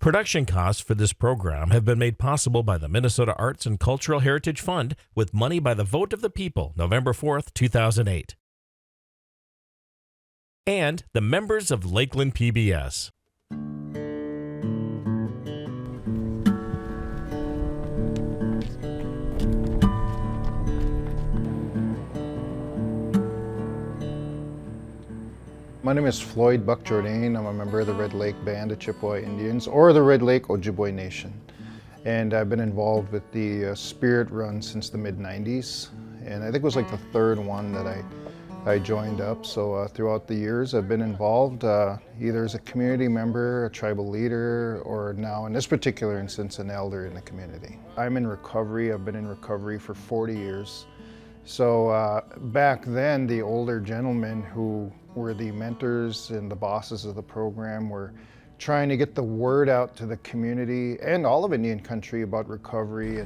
Production costs for this program have been made possible by the Minnesota Arts and Cultural Heritage Fund with money by the vote of the people, November 4th, 2008. And the members of Lakeland PBS. My name is Floyd Buck Jourdain. I'm a member of the Red Lake Band of Chippewa Indians, or the Red Lake Ojibwe Nation. And I've been involved with the Spirit Run since the mid-90s. And I think it was like the third one that I joined up. So throughout the years I've been involved either as a community member, a tribal leader, or now in this particular instance, an elder in the community. I'm in recovery. I've been in recovery for 40 years. So back then, the older gentlemen who were the mentors and the bosses of the program were trying to get the word out to the community and all of Indian country about recovery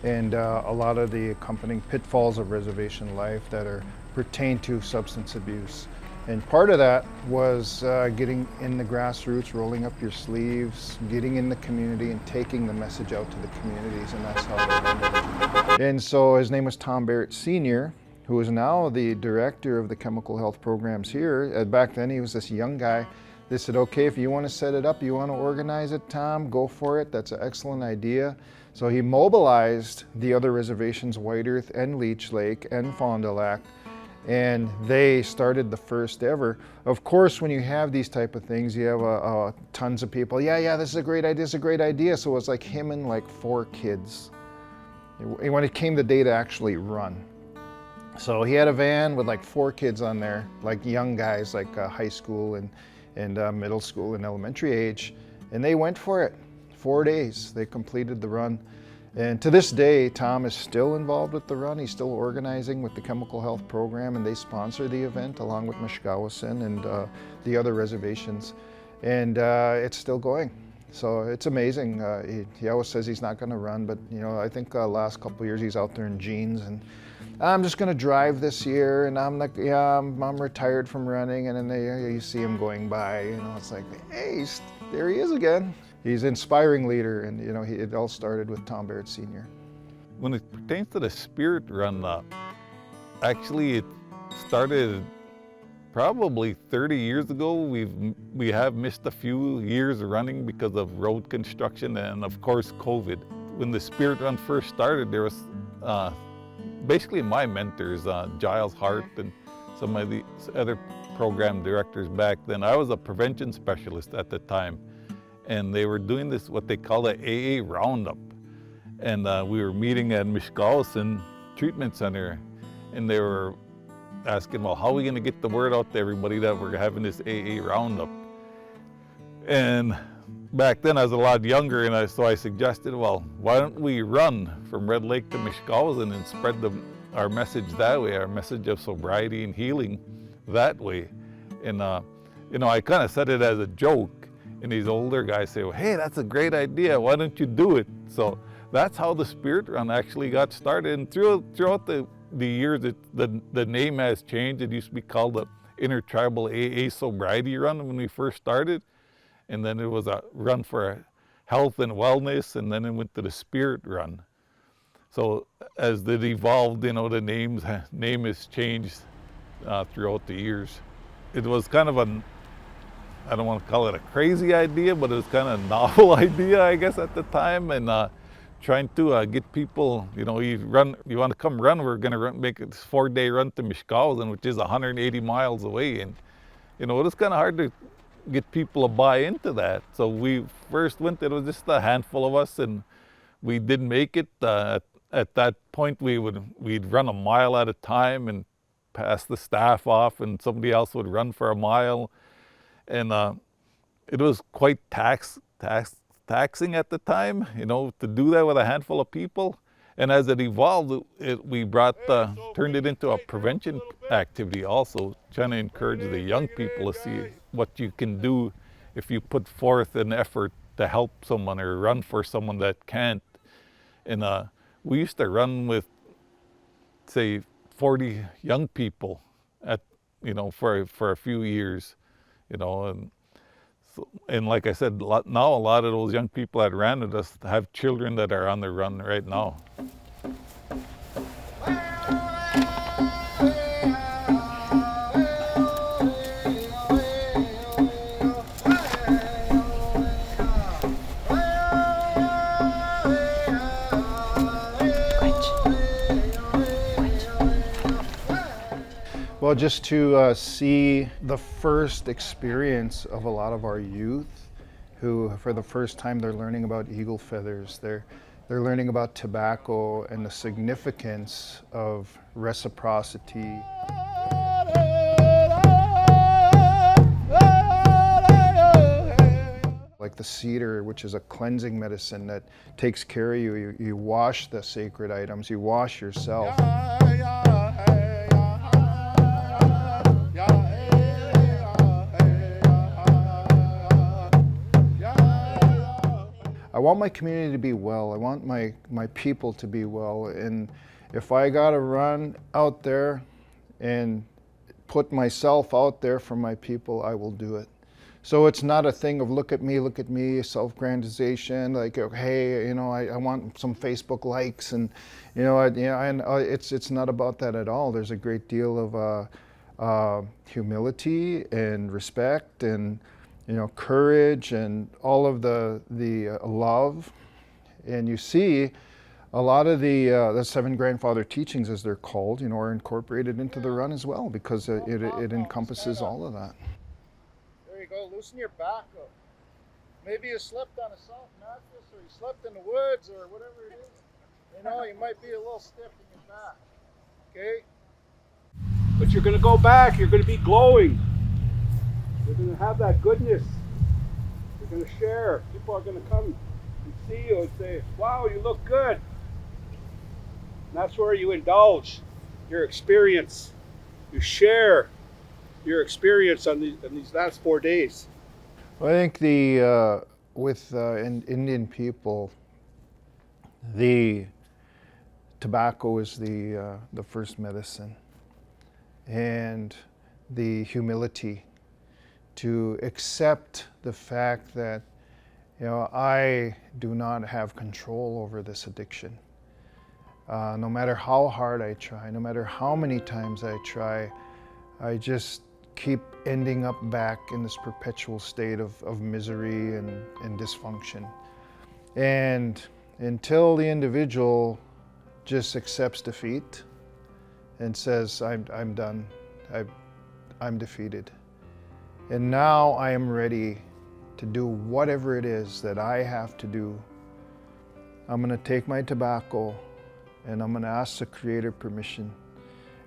and a lot of the accompanying pitfalls of reservation life that pertain to substance abuse. And part of that was getting in the grassroots, rolling up your sleeves, getting in the community and taking the message out to the communities, and that's how they ended it. And so his name was Tom Barrett Sr., who is now the director of the chemical health programs here. Back then he was this young guy. They said, okay, if you want to set it up, you want to organize it, Tom, go for it. That's an excellent idea. So he mobilized the other reservations, White Earth and Leech Lake and Fond du Lac, and they started the first ever. Of course, when you have these type of things, you have tons of people, yeah, this is a great idea, it's a great idea. So it was like him and like 4 kids when it came the day to actually run. So he had a van with like 4 kids on there, like young guys, like high school and middle school and elementary age, and they went for it. 4 days, they completed the run. And to this day, Tom is still involved with the run. He's still organizing with the chemical health program, and they sponsor the event along with Mishkawasin and the other reservations. And it's still going. So it's amazing. He always says he's not gonna run, but you know, I think last couple of years he's out there in jeans and I'm just gonna drive this year, and I'm like, yeah, I'm retired from running, and then you see him going by, you know, it's like, hey, there he is again. He's an inspiring leader, and you know, it all started with Tom Barrett Sr. When it pertains to the Spirit Run, actually it started probably 30 years ago. We have missed a few years running because of road construction and of course COVID. When the Spirit Run first started, there was basically my mentors, Giles Hart and some of the other program directors back then. I was a prevention specialist at the time, and they were doing this, what they call the AA Roundup. And we were meeting at Mishkawasin Treatment Center, and they were asking, well, how are we gonna get the word out to everybody that we're having this AA Roundup? And back then I was a lot younger, and so I suggested, well, why don't we run from Red Lake to Mishkawasin and spread our message that way, our message of sobriety and healing that way. And you know, I kind of said it as a joke, and these older guys say, well, hey, that's a great idea, why don't you do it? So that's how the Spirit Run actually got started. And throughout the years, the name has changed. It used to be called the Intertribal AA Sobriety Run when we first started. And then it was a run for health and wellness, and then it went to the Spirit Run. So as it evolved, you know, the name has changed throughout the years. It was kind of I don't want to call it a crazy idea, but it was kind of a novel idea, I guess, at the time. And trying to get people, you know, you want to come run, we're going to make a 4-day run to Mishkawasin, which is 180 miles away. And, you know, it was kind of hard to get people to buy into that. So we first went, it was just a handful of us, and we didn't make it. At that point, we'd run a mile at a time and pass the staff off, and somebody else would run for a mile. And it was quite taxing at the time, you know, to do that with a handful of people. And as it evolved, we turned it into a prevention activity also, trying to encourage the young people to see what you can do if you put forth an effort to help someone or run for someone that can't. And we used to run with, say, 40 young people for a few years, you know, and So, and like I said, now a lot of those young people that ran with us have children that are on the run right now. Well, just to see the first experience of a lot of our youth who, for the first time, they're learning about eagle feathers. They're learning about tobacco and the significance of reciprocity. Like the cedar, which is a cleansing medicine that takes care of you. You wash the sacred items, you wash yourself. I want my community to be well. I want my people to be well. And if I gotta run out there and put myself out there for my people, I will do it. So it's not a thing of look at me, self-grandization, like, hey, you know, I want some Facebook likes, and you know, it's not about that at all. There's a great deal of humility and respect and, you know, courage and all of the love. And you see a lot of the seven grandfather teachings, as they're called, you know, are incorporated into the run as well, because it encompasses all of that. There you go, loosen your back up. Maybe you slept on a soft mattress, or you slept in the woods, or whatever it is. You know, you might be a little stiff in your back, okay? But you're gonna go back, you're gonna be glowing. You're going to have that goodness. You're going to share. People are going to come and see you and say, wow, you look good. And that's where you indulge your experience. You share your experience on these last 4 days. Well, I think with Indian people, the tobacco is the first medicine, and the humility to accept the fact that, you know, I do not have control over this addiction. No matter how hard I try, no matter how many times I try, I just keep ending up back in this perpetual state of misery and dysfunction. And until the individual just accepts defeat and says, I'm done, I'm defeated. And now I am ready to do whatever it is that I have to do. I'm going to take my tobacco and I'm going to ask the Creator permission.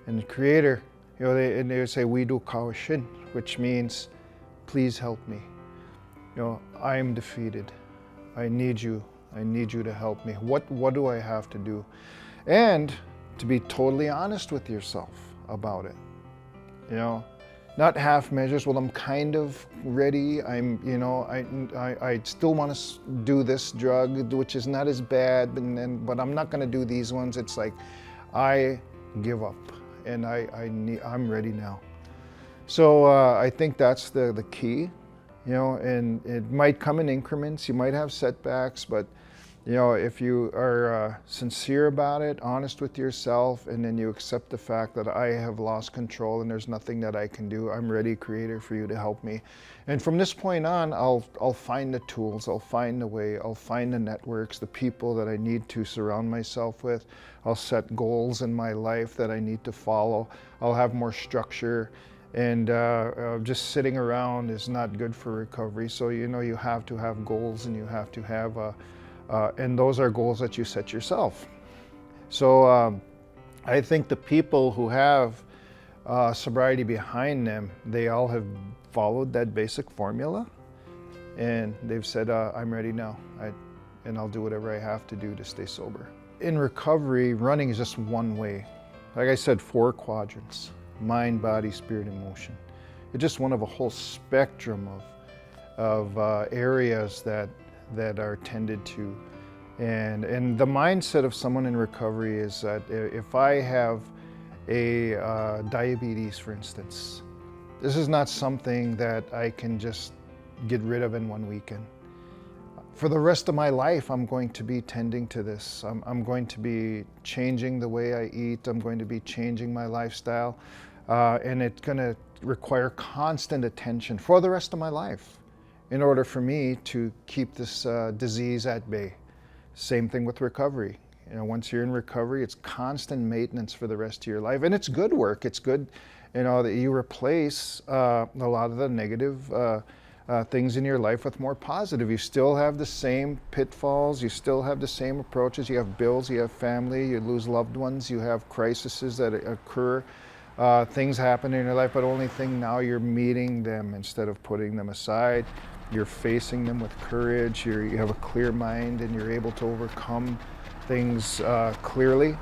And the Creator, you know, they say, we do kawashin, which means, please help me. You know, I am defeated. I need you. I need you to help me. What do I have to do? And to be totally honest with yourself about it. You know, not half measures. Well, I'm kind of ready. I still want to do this drug, which is not as bad, but I'm not going to do these ones. It's like, I give up, and I'm ready now. So I think that's the key, you know. And it might come in increments. You might have setbacks, but you know, if you are sincere about it, honest with yourself, and then you accept the fact that I have lost control and there's nothing that I can do, I'm ready, Creator, for you to help me. And from this point on, I'll find the tools, I'll find the way, I'll find the networks, the people that I need to surround myself with. I'll set goals in my life that I need to follow. I'll have more structure. And just sitting around is not good for recovery. So, you know, you have to have goals, and you have to have and those are goals that you set yourself. So I think the people who have sobriety behind them, they all have followed that basic formula, and they've said, I'm ready now, and I'll do whatever I have to do to stay sober. In recovery, running is just one way. Like I said, 4 quadrants: mind, body, spirit, and motion. It's just one of a whole spectrum of areas that are tended to. And the mindset of someone in recovery is that if I have a diabetes, for instance, this is not something that I can just get rid of in one weekend. For the rest of my life, I'm going to be tending to this. I'm going to be changing the way I eat. I'm going to be changing my lifestyle. And it's going to require constant attention for the rest of my life in order for me to keep this disease at bay. Same thing with recovery. You know, once you're in recovery, it's constant maintenance for the rest of your life. And it's good work. It's good, you know, that you replace a lot of the negative things in your life with more positive. You still have the same pitfalls, you still have the same approaches, you have bills, you have family, you lose loved ones, you have crises that occur, things happen in your life, but only thing now you're meeting them instead of putting them aside. You're facing them with courage, you have a clear mind, and you're able to overcome things clearly,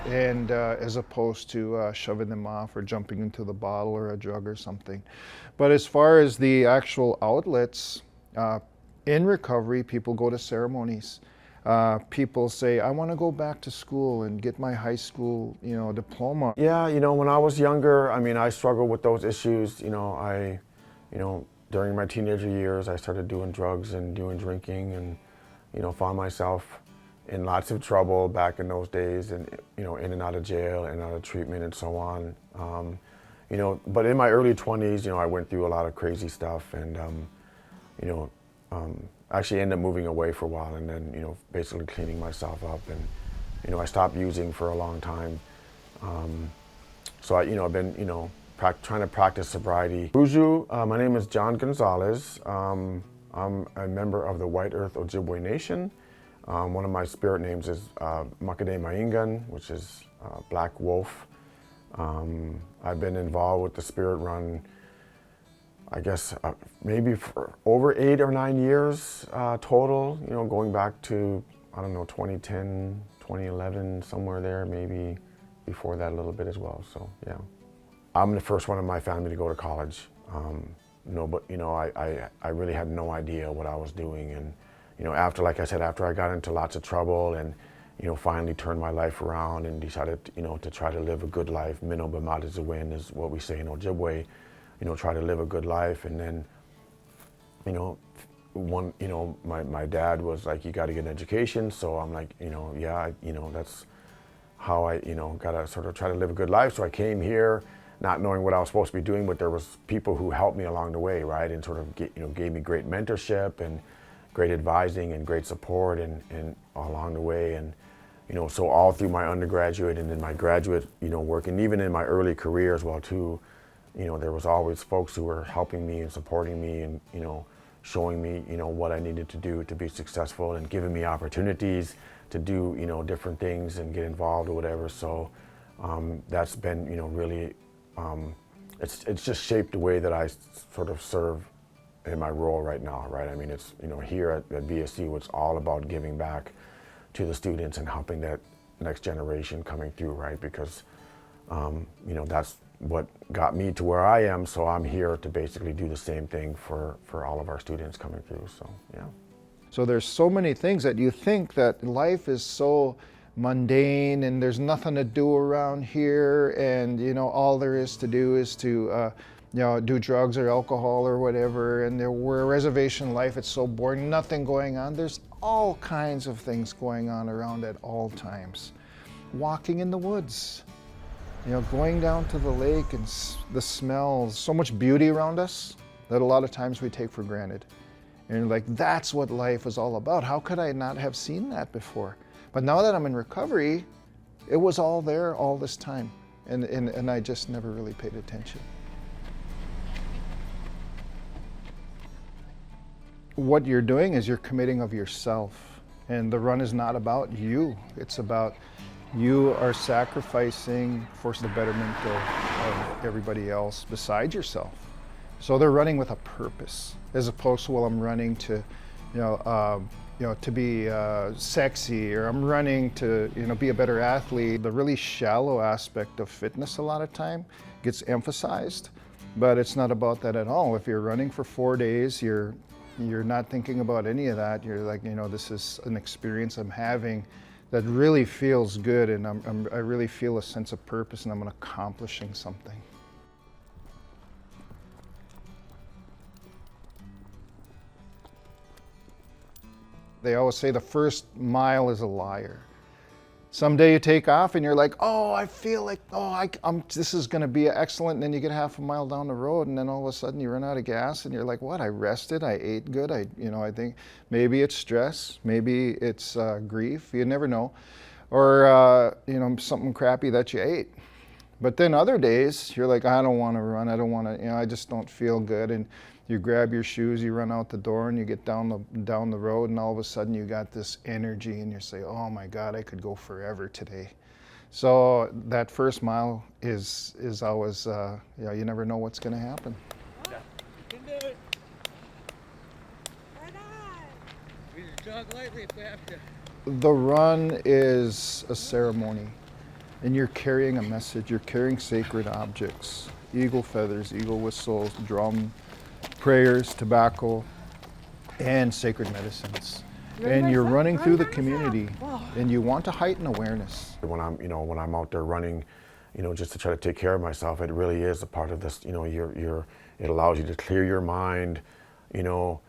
and as opposed to shoving them off or jumping into the bottle or a drug or something. But as far as the actual outlets, in recovery, people go to ceremonies. People say, I want to go back to school and get my high school, you know, diploma. Yeah, you know, when I was younger, I mean, I struggled with those issues. You know, during my teenager years, I started doing drugs and doing drinking, and, you know, found myself in lots of trouble back in those days, and, you know, in and out of jail and out of treatment and so on. You know, but in my early 20s, you know, I went through a lot of crazy stuff, and, you know, actually ended up moving away for a while, and then, you know, basically cleaning myself up, and, you know, I stopped using for a long time. So I've been, you know, trying to practice sobriety. Bonjour, my name is John Gonzalez. I'm a member of the White Earth Ojibwe Nation. One of my spirit names is Makade Maingan, which is Black Wolf. I've been involved with the Spirit Run, I guess, maybe for over 8 or 9 years total, you know, going back to, I don't know, 2010, 2011, somewhere there, maybe before that a little bit as well, so yeah. I'm the first one in my family to go to college. But, you know, I really had no idea what I was doing, and, you know, after I got into lots of trouble and, you know, finally turned my life around and decided, you know, to try to live a good life. Mino b'madizawin is what we say in Ojibwe, you know, try to live a good life. And then, you know, my dad was like, you got to get an education. So I'm like, you know, yeah, you know, that's how I, you know, got to sort of try to live a good life. So I came here not knowing what I was supposed to be doing, but there was people who helped me along the way, right? And sort of, gave me great mentorship and great advising and great support and along the way. And, you know, so all through my undergraduate and then my graduate, you know, work, and even in my early career as well too, you know, there was always folks who were helping me and supporting me and, you know, showing me, you know, what I needed to do to be successful and giving me opportunities to do, you know, different things and get involved or whatever. So that's been, you know, really, it's just shaped the way that I sort of serve in my role right now, right? I mean, it's, you know, here at VSU, it's all about giving back to the students and helping that next generation coming through, right? Because, you know, that's what got me to where I am, so I'm here to basically do the same thing for all of our students coming through, so, yeah. So there's so many things that you think that life is so mundane and there's nothing to do around here, and, you know, all there is to do is to you know, do drugs or alcohol or whatever, and we're reservation life, it's so boring, nothing going on. There's all kinds of things going on around at all times. Walking in the woods, you know, going down to the lake and the smells, so much beauty around us that a lot of times we take for granted. And you're like, that's what life is all about. How could I not have seen that before? But now that I'm in recovery, it was all there all this time, and I just never really paid attention. What you're doing is you're committing of yourself, and the run is not about you. It's about you are sacrificing for the betterment of everybody else besides yourself. So they're running with a purpose, as opposed to, well, I'm running to, to be sexy, or I'm running to, you know, be a better athlete. The really shallow aspect of fitness a lot of time gets emphasized, but it's not about that at all. If you're running for 4 days, you're not thinking about any of that. You're like, you know, this is an experience I'm having that really feels good, and I really feel a sense of purpose, and I'm accomplishing something. They always say the first mile is a liar. Someday you take off and you're like, oh, I feel like, this is gonna be excellent. And then you get half a mile down the road and then all of a sudden you run out of gas and you're like, what, I rested, I ate good. I think maybe it's stress, maybe it's grief, you never know. Or, something crappy that you ate. But then other days you're like, I don't wanna run, I don't wanna, I just don't feel good. And you grab your shoes, you run out the door, and you get down the road, and all of a sudden you got this energy, and you say, "Oh my God, I could go forever today." So that first mile is always, you never know what's going to happen. You can do it. Right on. We just jog lightly if we have to. The run is a ceremony, and you're carrying a message. You're carrying sacred objects: eagle feathers, eagle whistles, drum, prayers, tobacco, and sacred medicines. And you're running through the community, and you want to heighten awareness. When I'm out there running, just to try to take care of myself, it really is a part of this. It allows you to clear your mind. You're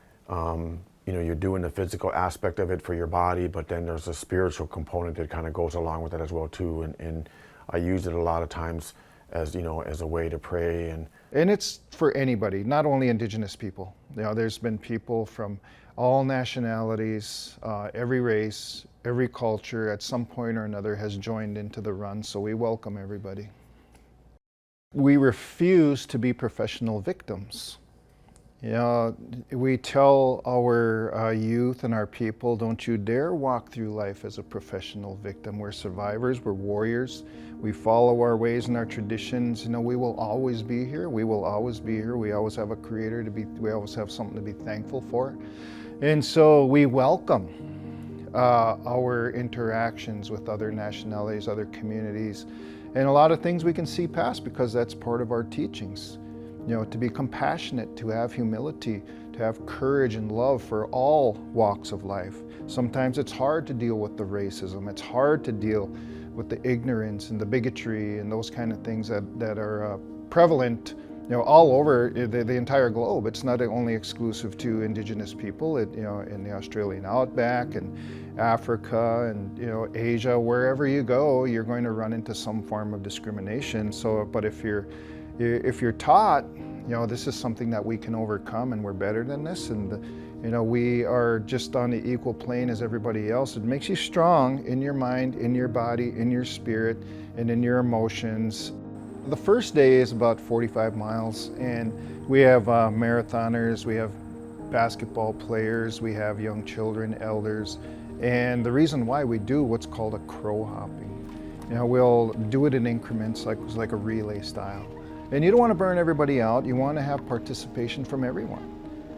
doing the physical aspect of it for your body, but then there's a spiritual component that kind of goes along with it as well too. And I use it a lot of times as a way to pray. And it's for anybody, not only Indigenous people. There's been people from all nationalities, every race, every culture at some point or another has joined into the run, so we welcome everybody. We refuse to be professional victims. We tell our youth and our people, don't you dare walk through life as a professional victim. We're survivors, we're warriors. We follow our ways and our traditions. We will always be here. We will always be here. We always have a creator we always have something to be thankful for. And so we welcome our interactions with other nationalities, other communities, and a lot of things we can see past because that's part of our teachings. To be compassionate, to have humility, to have courage and love for all walks of life. Sometimes it's hard to deal with the racism. It's hard to deal with the ignorance and the bigotry and those kind of things that are prevalent, all over the entire globe. It's not only exclusive to Indigenous people. In the Australian outback and Africa and Asia, wherever you go, you're going to run into some form of discrimination. So, but if you're taught, this is something that we can overcome and we're better than this, and we are just on the equal plane as everybody else, it makes you strong in your mind, in your body, in your spirit, and in your emotions. The first day is about 45 miles, and we have marathoners, we have basketball players, we have young children, elders, and the reason why we do what's called a crow hopping. We'll do it in increments, like a relay style. And you don't want to burn everybody out. You want to have participation from everyone.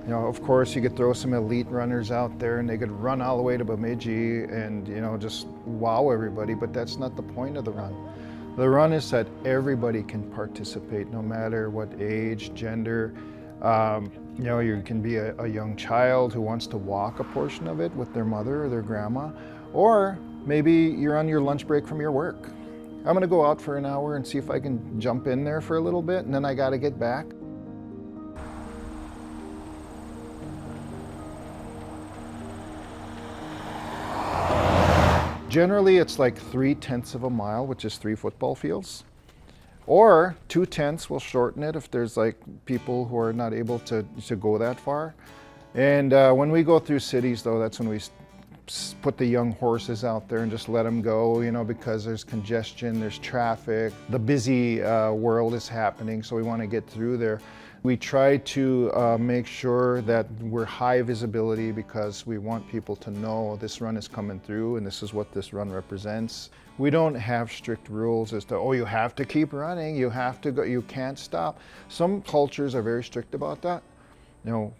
Of course, you could throw some elite runners out there and they could run all the way to Bemidji and, just wow everybody, but that's not the point of the run. The run is that everybody can participate, no matter what age, gender. You can be a young child who wants to walk a portion of it with their mother or their grandma, or maybe you're on your lunch break from your work. I'm gonna go out for an hour and see if I can jump in there for a little bit, and then I gotta get back. Generally, it's like 3/10 of a mile, which is 3 football fields. Or 2/10, we'll shorten it if there's like people who are not able to go that far. And when we go through cities though, that's when we put the young horses out there and just let them go, because there's congestion, there's traffic, the busy world is happening, so we want to get through there. We try to make sure that we're high visibility because we want people to know this run is coming through and this is what this run represents. We don't have strict rules as to, you have to keep running, you have to go, you can't stop. Some cultures are very strict about that.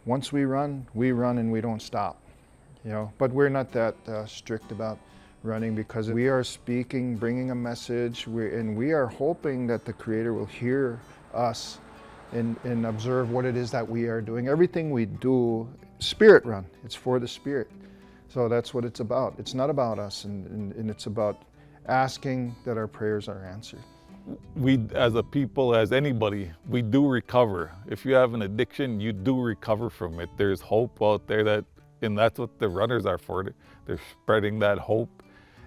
Once we run and we don't stop. But we're not that strict about running because we are speaking, bringing a message, and we are hoping that the Creator will hear us and observe what it is that we are doing. Everything we do, spirit run, it's for the spirit. So that's what it's about. It's not about us, and it's about asking that our prayers are answered. We, as a people, as anybody, we do recover. If you have an addiction, you do recover from it. There's hope out there that And that's what the runners are for. They're spreading that hope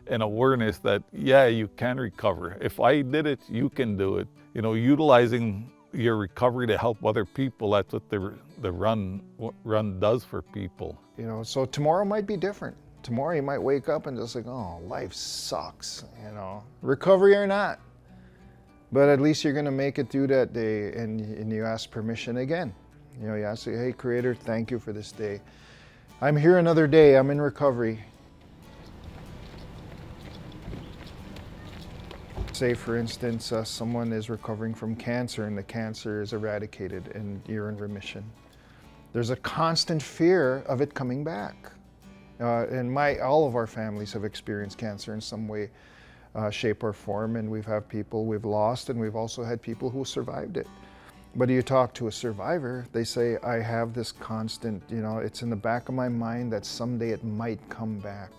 and awareness that, yeah, you can recover. If I did it, you can do it. You know, utilizing your recovery to help other people, that's what the run does for people. You know, so tomorrow might be different. Tomorrow you might wake up and just like, oh, life sucks, you know, recovery or not. But at least you're gonna make it through that day, and you ask permission again. You know, you ask, hey, Creator, thank you for this day. I'm here another day, I'm in recovery. Say, for instance, someone is recovering from cancer and the cancer is eradicated and you're in remission. There's a constant fear of it coming back. And all of our families have experienced cancer in some way, shape or form, and we've had people we've lost, and we've also had people who survived it. But you talk to a survivor, they say, I have this constant, you know, it's in the back of my mind that someday it might come back.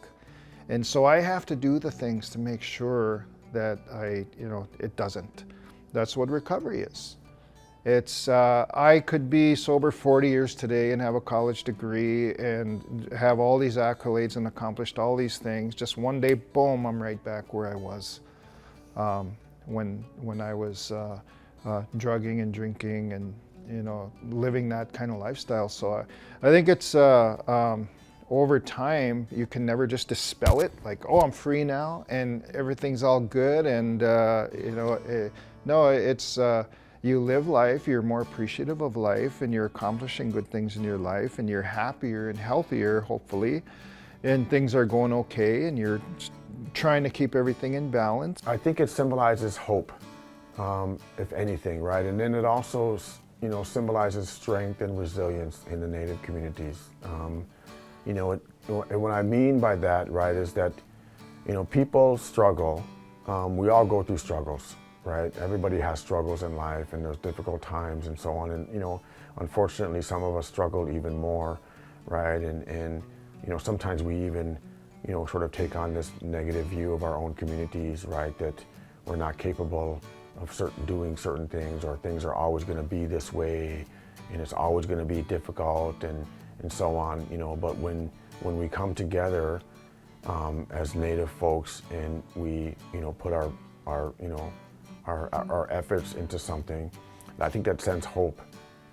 And so I have to do the things to make sure that it doesn't. That's what recovery is. It's, I could be sober 40 years today and have a college degree and have all these accolades and accomplished all these things. Just one day, boom, I'm right back where I was when I was drugging and drinking and, you know, living that kind of lifestyle. So I think it's, over time, you can never just dispel it, like, oh, I'm free now and everything's all good. And, no, it's, you live life, you're more appreciative of life, and you're accomplishing good things in your life, and you're happier and healthier, hopefully, and things are going okay, and you're trying to keep everything in balance. I think it symbolizes hope, if anything, right? And then it also, you know, symbolizes strength and resilience in the Native communities. You know, and what I mean by that, right, is that, you know, people struggle. We all go through struggles, right? Everybody has struggles in life, and there's difficult times and so on. And, you know, unfortunately, some of us struggle even more, right? And you know, sometimes we even, you know, sort of take on this negative view of our own communities, right? That we're not capable of doing certain things, or things are always going to be this way, and it's always going to be difficult, and so on, you know. But when we come together as Native folks, and we, you know, put our efforts into something, I think that sends hope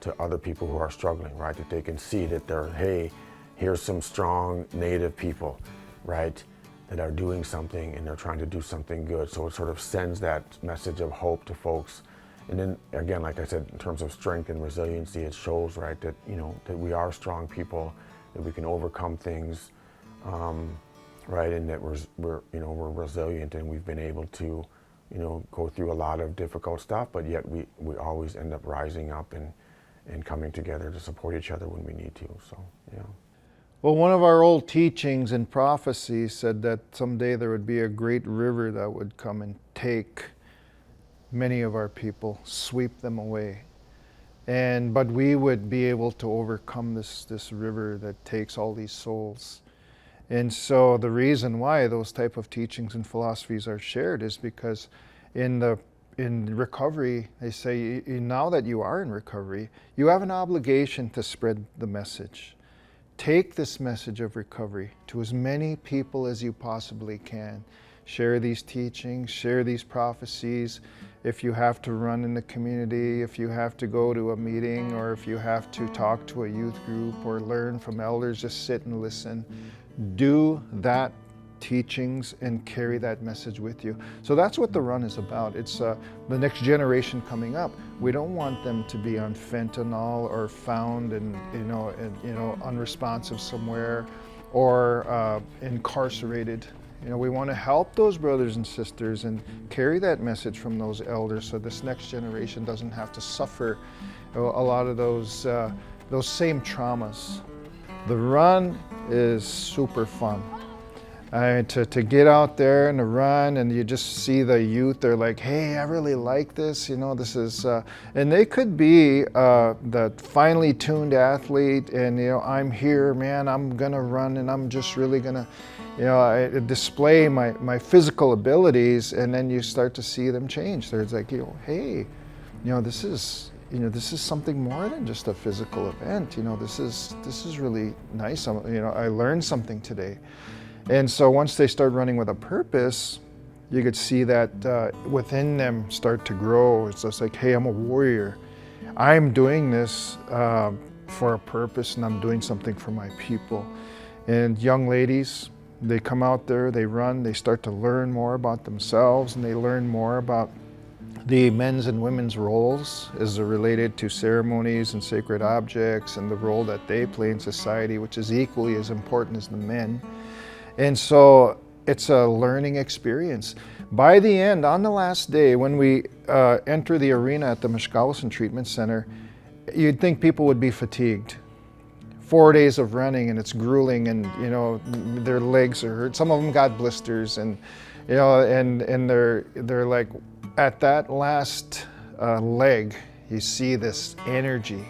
to other people who are struggling, right? That they can see that hey, here's some strong Native people, right, that are doing something, and they're trying to do something good. So it sort of sends that message of hope to folks. And then again, like I said, in terms of strength and resiliency, it shows, right, that, you know, that we are strong people, that we can overcome things, right, and that we're resilient, and we've been able to, you know, go through a lot of difficult stuff, but yet we always end up rising up and coming together to support each other when we need to. So, yeah. Well, one of our old teachings and prophecies said that someday there would be a great river that would come and take many of our people, sweep them away. But we would be able to overcome this river that takes all these souls. And so the reason why those type of teachings and philosophies are shared is because in recovery, they say, now that you are in recovery, you have an obligation to spread the message. Take this message of recovery to as many people as you possibly can. Share these teachings, share these prophecies. If you have to run in the community, if you have to go to a meeting, or if you have to talk to a youth group or learn from elders, just sit and listen. Do that teachings and carry that message with you. So that's what the run is about. It's the next generation coming up. We don't want them to be on fentanyl or found and unresponsive somewhere, or incarcerated. You know, we want to help those brothers and sisters and carry that message from those elders, so this next generation doesn't have to suffer a lot of those same traumas. The run is super fun. To get out there and to run, and you just see the youth, they're like, hey, I really like this, you know, this is, and they could be the finely tuned athlete, and, you know, I'm here, man, I'm gonna run, and I'm just really gonna, you know, I display my physical abilities, and then you start to see them change. There's like, you know, hey, you know, this is, this is something more than just a physical event. This is really nice. I learned something today. And so once they start running with a purpose, you could see that within them start to grow. It's just like, hey, I'm a warrior. I'm doing this for a purpose, and I'm doing something for my people. And young ladies, they come out there, they run, they start to learn more about themselves, and they learn more about the men's and women's roles as they're related to ceremonies and sacred objects, and the role that they play in society, which is equally as important as the men. And so it's a learning experience. By the end, on the last day, when we enter the arena at the Mishkowson Treatment Center, you'd think people would be fatigued. 4 days of running, and it's grueling, and their legs are hurt. Some of them got blisters, and and they're like, at that last leg, you see this energy.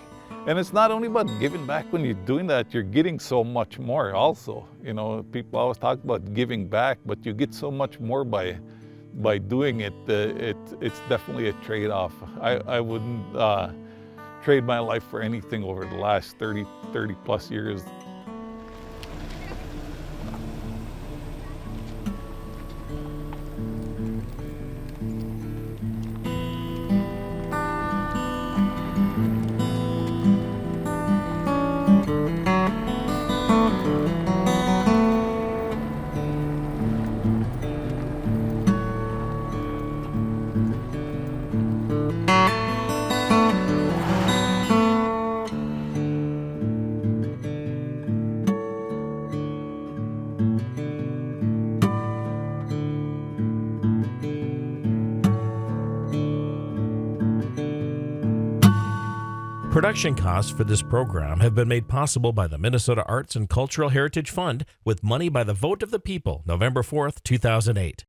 And it's not only about giving back. When you're doing that, you're getting so much more also. People always talk about giving back, but you get so much more by doing it. It's definitely a trade-off. I wouldn't trade my life for anything over the last 30 plus years. Production costs for this program have been made possible by the Minnesota Arts and Cultural Heritage Fund with money by the vote of the people, November 4th, 2008.